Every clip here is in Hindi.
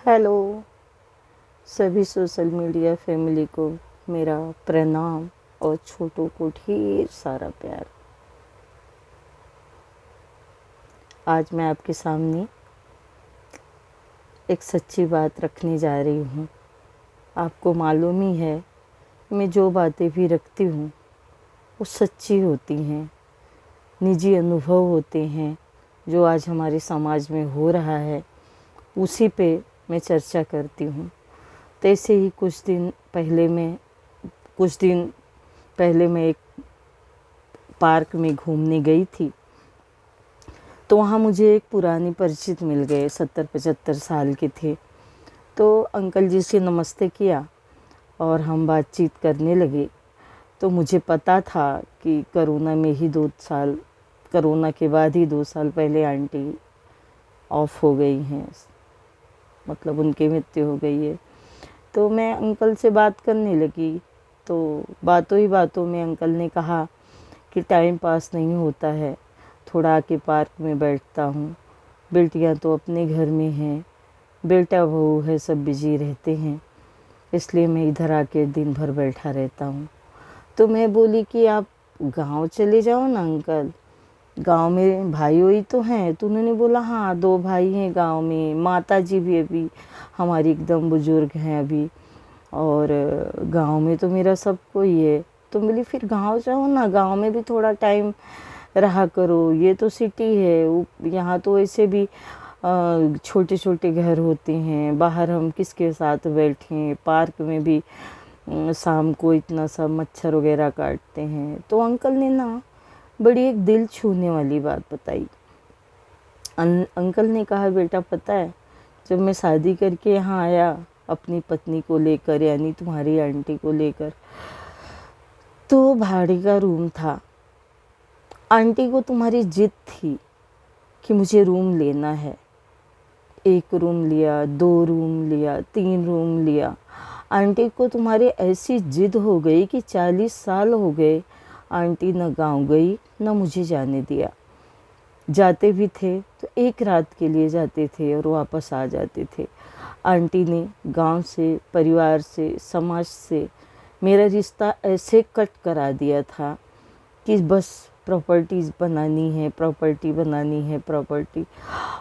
हेलो सभी सोशल मीडिया फैमिली को मेरा प्रणाम और छोटों को ढेर सारा प्यार। आज मैं आपके सामने एक सच्ची बात रखने जा रही हूँ। आपको मालूम ही है, मैं जो बातें भी रखती हूँ वो सच्ची होती हैं, निजी अनुभव होते हैं। जो आज हमारे समाज में हो रहा है उसी पे मैं चर्चा करती हूँ। तो ऐसे ही कुछ दिन पहले मैं एक पार्क में घूमने गई थी, तो वहाँ मुझे एक पुरानी परिचित मिल गए। 70-75 साल के थे। तो अंकल जी से नमस्ते किया और हम बातचीत करने लगे। तो मुझे पता था कि कोरोना के बाद ही 2 साल पहले आंटी ऑफ हो गई हैं, मतलब उनकी मृत्यु हो गई है। तो मैं अंकल से बात करने लगी, तो बातों ही बातों में अंकल ने कहा कि टाइम पास नहीं होता है, थोड़ा आके पार्क में बैठता हूँ। बेटियाँ तो अपने घर में हैं, बेटा बहू है, सब बिजी रहते हैं, इसलिए मैं इधर आके दिन भर बैठा रहता हूँ। तो मैं बोली कि आप गांव चले जाओ ना अंकल, गांव में भाई वही तो हैं। तो उन्होंने बोला हाँ 2 भाई हैं गांव में, माता जी भी अभी हमारी एकदम बुजुर्ग हैं अभी, और गांव में तो मेरा सब कोई है। तो बोली फिर गांव जाओ ना, गांव में भी थोड़ा टाइम रहा करो, ये तो सिटी है, यहाँ तो ऐसे भी छोटे छोटे घर होते हैं, बाहर हम किसके साथ बैठें, पार्क में भी शाम को इतना सा मच्छर वगैरह काटते हैं। तो अंकल ने ना बड़ी एक दिल छूने वाली बात बताई। अंकल ने कहा बेटा पता है, जब मैं शादी करके यहाँ आया अपनी पत्नी को लेकर, यानी तुम्हारी आंटी को लेकर, तो भाड़े का रूम था। आंटी को तुम्हारी जिद थी कि मुझे रूम लेना है। 1 रूम लिया, 2 रूम लिया, 3 रूम लिया। आंटी को तुम्हारी ऐसी जिद हो गई कि 40 साल हो गए आंटी न गांव गई न मुझे जाने दिया। जाते भी थे तो एक रात के लिए जाते थे और वापस आ जाते थे। आंटी ने गांव से, परिवार से, समाज से मेरा रिश्ता ऐसे कट करा दिया था कि बस प्रॉपर्टीज़ बनानी है, प्रॉपर्टी बनानी है, प्रॉपर्टी।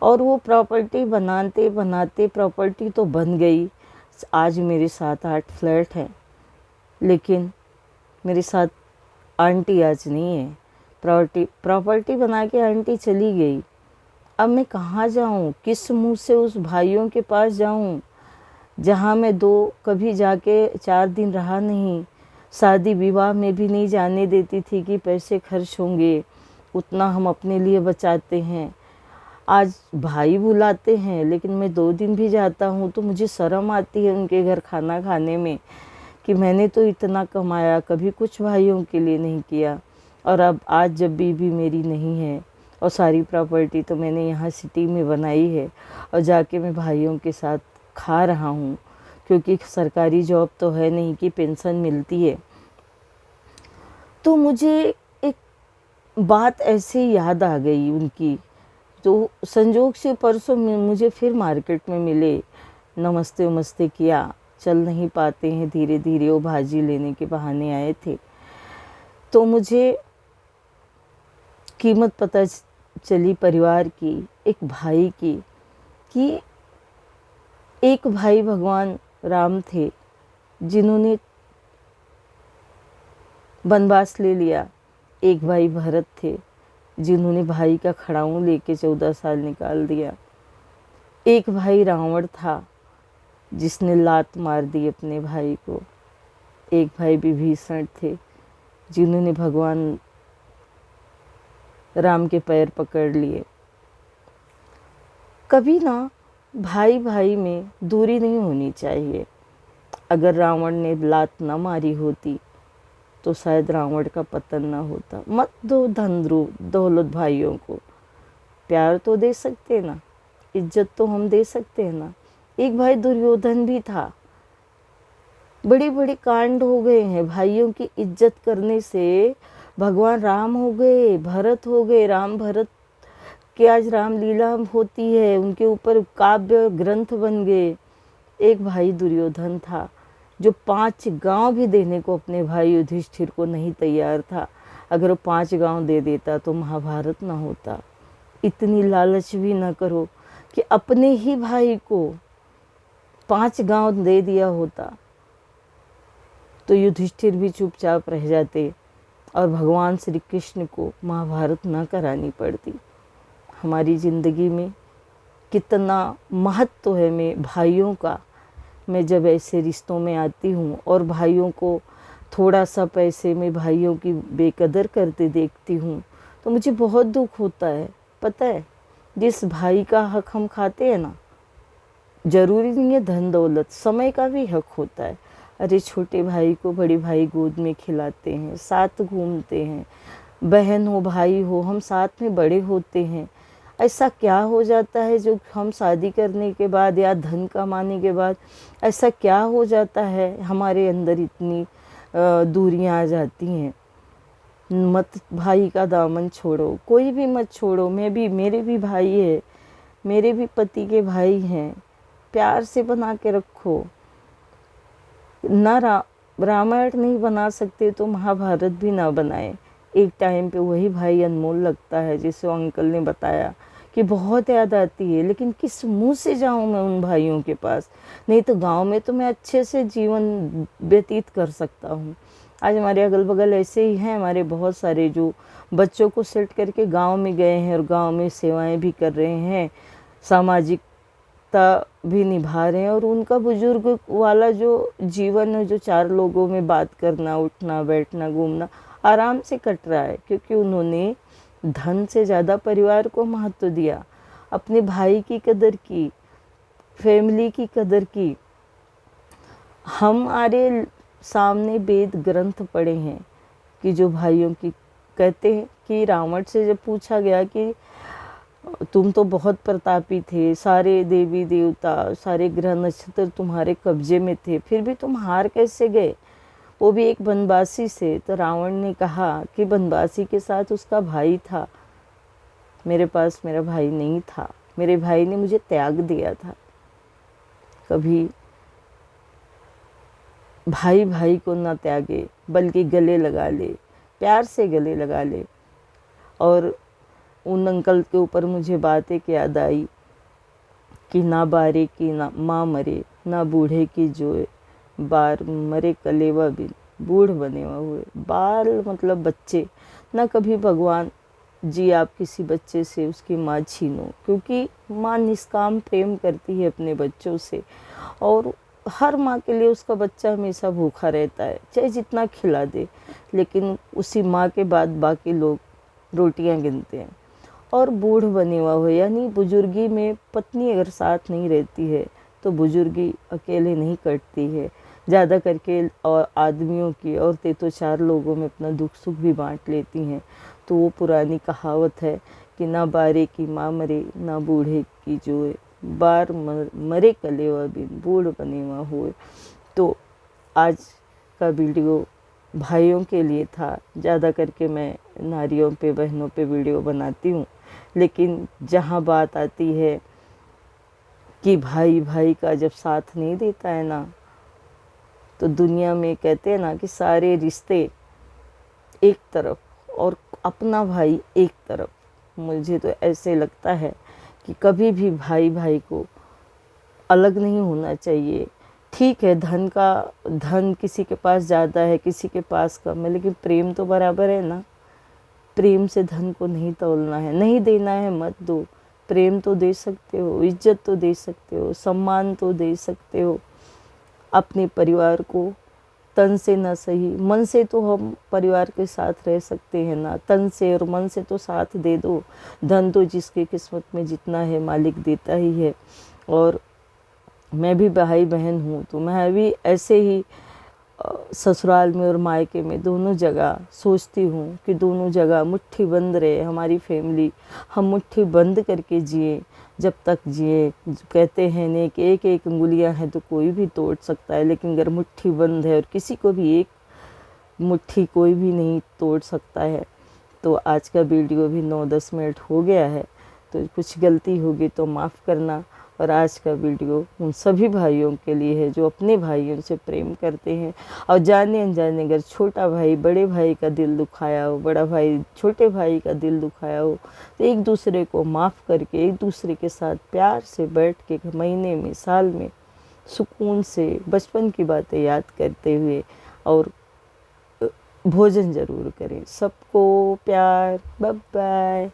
और वो प्रॉपर्टी बनाते बनाते प्रॉपर्टी तो बन गई। आज मेरे 7-8 फ्लैट हैं, लेकिन मेरे साथ आंटी आज नहीं है। प्रॉपर्टी बना के आंटी चली गई। अब मैं कहाँ जाऊँ, किस मुंह से उस भाइयों के पास जाऊँ जहाँ मैं कभी जाके 4 दिन रहा नहीं। शादी विवाह में भी नहीं जाने देती थी कि पैसे खर्च होंगे, उतना हम अपने लिए बचाते हैं। आज भाई बुलाते हैं, लेकिन मैं 2 दिन भी जाता हूँ तो मुझे शर्म आती है उनके घर खाना खाने में कि मैंने तो इतना कमाया, कभी कुछ भाइयों के लिए नहीं किया। और अब आज जब बीवी मेरी नहीं है और सारी प्रॉपर्टी तो मैंने यहाँ सिटी में बनाई है और जाके मैं भाइयों के साथ खा रहा हूँ, क्योंकि सरकारी जॉब तो है नहीं कि पेंशन मिलती है। तो मुझे एक बात ऐसे याद आ गई उनकी। तो संजोग से परसों मुझे फिर मार्केट में मिले, नमस्ते वमस्ते किया। चल नहीं पाते हैं धीरे धीरे, वो भाजी लेने के बहाने आए थे। तो मुझे कीमत पता चली परिवार की, एक भाई की, कि एक भाई भगवान राम थे जिन्होंने वनवास ले लिया। एक भाई भरत थे जिन्होंने भाई का खड़ाऊं लेके 14 साल निकाल दिया। एक भाई रावण था जिसने लात मार दी अपने भाई को। एक भाई विभीषण थे जिन्होंने भगवान राम के पैर पकड़ लिए। कभी ना भाई भाई में दूरी नहीं होनी चाहिए। अगर रावण ने लात न मारी होती तो शायद रावण का पतन न होता। मत दो धन दौलत भाइयों को, प्यार तो दे सकते ना, इज्जत तो हम दे सकते हैं ना। एक भाई दुर्योधन भी था। बड़े बड़े कांड हो गए हैं भाइयों की इज्जत करने से। भगवान राम हो गए, भरत हो गए, राम भरत की आज रामलीला होती है, उनके ऊपर काव्य ग्रंथ बन गए। एक भाई दुर्योधन था जो 5 गांव भी देने को अपने भाई युधिष्ठिर को नहीं तैयार था। अगर वो 5 गांव दे देता तो महाभारत ना होता। इतनी लालच भी ना करो कि अपने ही भाई को 5 गांव दे दिया होता तो युधिष्ठिर भी चुपचाप रह जाते और भगवान श्री कृष्ण को महाभारत ना करानी पड़ती। हमारी ज़िंदगी में कितना महत्व है मैं भाइयों का। मैं जब ऐसे रिश्तों में आती हूँ और भाइयों को थोड़ा सा पैसे में भाइयों की बेकदर करते देखती हूँ तो मुझे बहुत दुख होता है। पता है, जिस भाई का हक हम खाते हैं ना, ज़रूरी नहीं है धन दौलत, समय का भी हक होता है। अरे छोटे भाई को बड़े भाई गोद में खिलाते हैं, साथ घूमते हैं, बहन हो भाई हो हम साथ में बड़े होते हैं। ऐसा क्या हो जाता है जो हम शादी करने के बाद या धन कमाने के बाद ऐसा क्या हो जाता है हमारे अंदर इतनी दूरियां आ जाती हैं। मत भाई का दामन छोड़ो, कोई भी मत छोड़ो। मेरे भी भाई है, मेरे भी पति के भाई हैं, प्यार से बना के रखो ना। रामायण नहीं बना सकते तो महाभारत भी ना बनाए। एक टाइम पे वही भाई अनमोल लगता है, जिसे अंकल ने बताया कि बहुत याद आती है, लेकिन किस मुंह से जाऊं मैं उन भाइयों के पास। नहीं तो गांव में तो मैं अच्छे से जीवन व्यतीत कर सकता हूँ। आज हमारे अगल बगल ऐसे ही हैं, हमारे बहुत सारे जो बच्चों को सेट करके गांव में गए हैं और गांव में सेवाएं भी कर रहे हैं, सामाजिकता भी निभा रहे हैं, और उनका बुजुर्ग वाला जो जीवन है, जो 4 लोगों में बात करना, उठना बैठना घूमना आराम से कट रहा है, क्योंकि उन्होंने धन से ज़्यादा परिवार को महत्व दिया, अपने भाई की कदर की, फैमिली की कदर की। हमारे सामने वेद ग्रंथ पढ़े हैं कि जो भाइयों की कहते हैं कि रावण से जब पूछा गया कि तुम तो बहुत प्रतापी थे, सारे देवी देवता सारे ग्रह नक्षत्र तुम्हारे कब्जे में थे, फिर भी तुम हार कैसे गए, वो भी एक बनवासी से। तो रावण ने कहा कि बनवासी के साथ उसका भाई था, मेरे पास मेरा भाई नहीं था, मेरे भाई ने मुझे त्याग दिया था। कभी भाई भाई को ना त्यागे, बल्कि गले लगा ले, प्यार से गले लगा ले। और उन अंकल के ऊपर मुझे बात एक याद आई कि ना बारे की ना माँ मरे, ना बूढ़े की जोए, बार मरे कलेवा बिन, बूढ़ बने हुए। बाल मतलब बच्चे, ना कभी भगवान जी आप किसी बच्चे से उसकी माँ छीनो, क्योंकि माँ निष्काम प्रेम करती है अपने बच्चों से, और हर माँ के लिए उसका बच्चा हमेशा भूखा रहता है, चाहे जितना खिला दे, लेकिन उसी माँ के बाद बाकी लोग रोटियां गिनते हैं। और बूढ़ बने हुआ हो, यानी बुजुर्गी में पत्नी अगर साथ नहीं रहती है तो बुजुर्गी अकेले नहीं कटती है। ज़्यादा करके और आदमियों की औरतें तो 4 लोगों में अपना दुख सुख भी बांट लेती हैं। तो वो पुरानी कहावत है कि ना बारे की माँ मरे, ना बूढ़े की जोए, बार मरे कलेवा बिन, बूढ़ बने हुआ हुए। तो आज का वीडियो भाइयों के लिए था। ज़्यादा करके मैं नारियों पे, बहनों पे वीडियो बनाती हूँ, लेकिन जहाँ बात आती है कि भाई भाई का जब साथ नहीं देता है ना, तो दुनिया में कहते हैं ना कि सारे रिश्ते एक तरफ और अपना भाई एक तरफ। मुझे तो ऐसे लगता है कि कभी भी भाई भाई को अलग नहीं होना चाहिए। ठीक है, धन किसी के पास ज़्यादा है, किसी के पास कम है, लेकिन प्रेम तो बराबर है ना। प्रेम से धन को नहीं तौलना है, नहीं देना है मत दो। प्रेम तो दे सकते हो, इज्जत तो दे सकते हो, सम्मान तो दे सकते हो। अपने परिवार को तन से ना सही, मन से तो हम परिवार के साथ रह सकते हैं ना, तन से और मन से तो साथ दे दो। धन तो जिसकी किस्मत में जितना है मालिक देता ही है। और मैं भी भाई बहन हूँ, तो मैं भी ऐसे ही ससुराल में और मायके में दोनों जगह सोचती हूँ कि दोनों जगह मुट्ठी बंद रहे हमारी फैमिली, हम मुट्ठी बंद करके जिए जब तक जिए। कहते हैं ने कि एक एक उंगलियां हैं तो कोई भी तोड़ सकता है, लेकिन अगर मुट्ठी बंद है और किसी को भी एक मुट्ठी कोई भी नहीं तोड़ सकता है। तो आज का वीडियो भी 9-10 मिनट हो गया है, तो कुछ गलती होगी तो माफ़ करना। और आज का वीडियो उन सभी भाइयों के लिए है जो अपने भाइयों से प्रेम करते हैं और जाने अनजाने अगर छोटा भाई बड़े भाई का दिल दुखाया हो, बड़ा भाई छोटे भाई का दिल दुखाया हो, तो एक दूसरे को माफ़ करके एक दूसरे के साथ प्यार से बैठ के महीने में साल में सुकून से बचपन की बातें याद करते हुए और भोजन ज़रूर करें। सबको प्यार, बाय बाय।